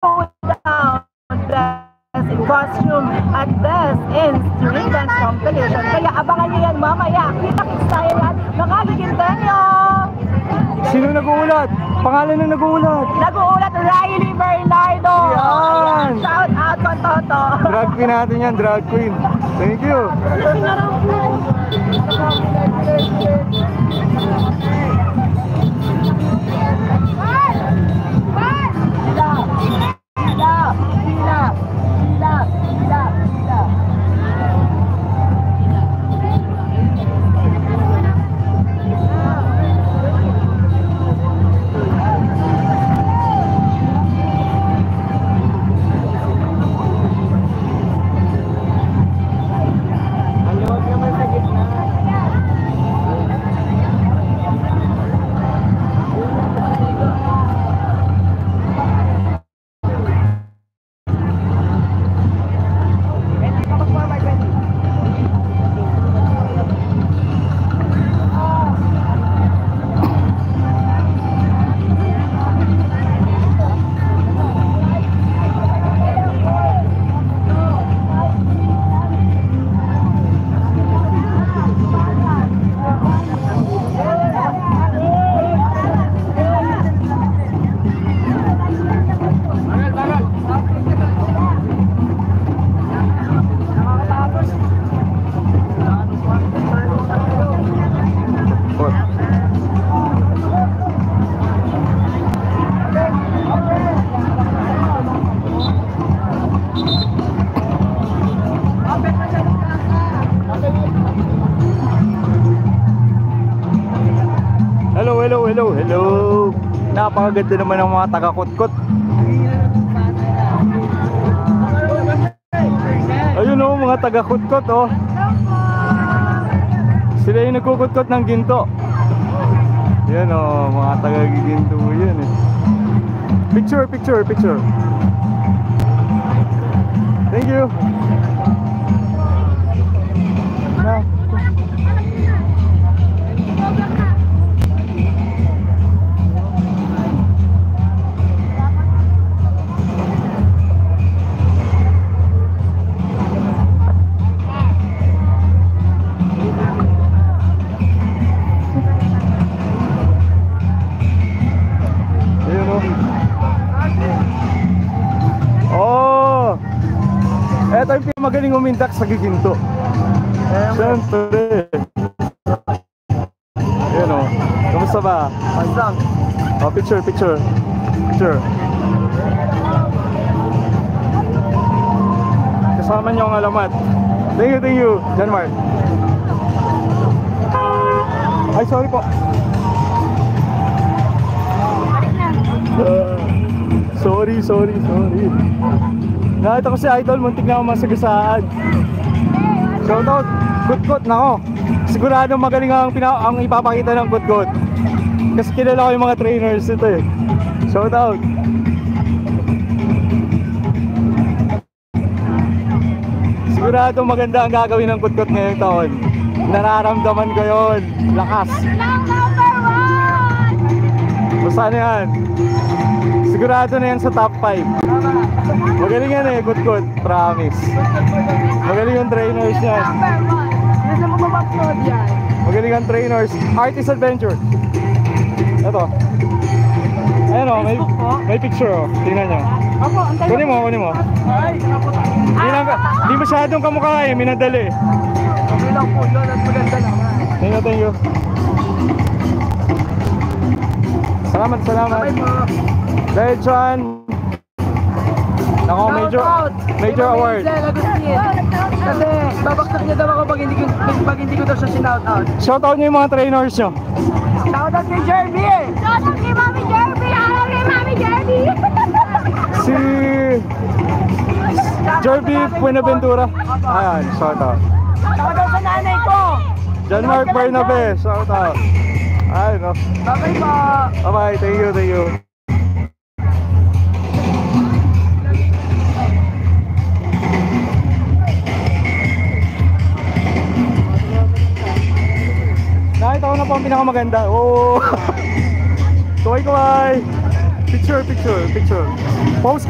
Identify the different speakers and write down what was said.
Speaker 1: showdown, best in costume, at best in street dance competition. Kaya abangan niyo yan mamaya. Kita-kits tayo yan. Makagigintenyo!
Speaker 2: Sino nag-uulat? Pangalan ng nag-uulat?
Speaker 1: Nag-uulat, Riley Bernardo!
Speaker 2: Yan!
Speaker 1: Shout out ko, Toto!
Speaker 2: Drag queen natin yan, drag queen. Thank you! Hello! Napakaganda naman ng mga taga-kutkot. Ayun o, mga taga-kutkot o. Sila yung nagkukutkot ng ginto. Yan o, mga taga-ginto yan eh. Picture! Thank you! Ito yung magaling umindak sa giginto. Siyempre. Ayan o. Kamusta ba? Pansang. Oh, picture. Kasama niyo ang alamat. Thank you. John Mark. Ay, sorry po. Sorry. Nakita ko si Idol, muntik na ako masagasaan. Shoutout, kutkot nako. Sigurado magaling ang ipapakita ng kutkot. Kasi kilala ko yung mga trainers ito eh. Shoutout. Sigurado maganda ang gagawin ng kutkot ngayong taon. Nararamdaman ko yun. Lakas. Basta na yan. Sigurado na yan sa top 5. Magaling yan eh, kutkot. Promise. Magaling yung trainers yan.
Speaker 1: Gusto mo mag-upload yan?
Speaker 2: Magaling ang trainers. Artist Adventure. Ito. Ayan o, may picture o. Tingnan nyo. Kunin mo. Hindi masyadong kamukha eh, minadali.
Speaker 1: Okay lang po yun, at maganda naman.
Speaker 2: Thank you. Salamat. Dahil dyan, ako major award.
Speaker 1: Kasi babaksak niya daw ako pag hindi ko daw siya sinoutout.
Speaker 2: Shoutout niyo yung mga trainers nyo.
Speaker 1: Shoutout kay Jerby! Shoutout kay Mami Jerby! Shoutout kay Mami Jerby!
Speaker 2: Si Jerby Buenaventura. Ayan, shoutout.
Speaker 1: Shoutout sa nanay ko!
Speaker 2: John Mark Bernabe, shoutout. Ayun o.
Speaker 1: Bye po!
Speaker 2: Bye, thank you. Nakita ko na po ang pinakamaganda. Oh! Kaway! Picture! Pose ka!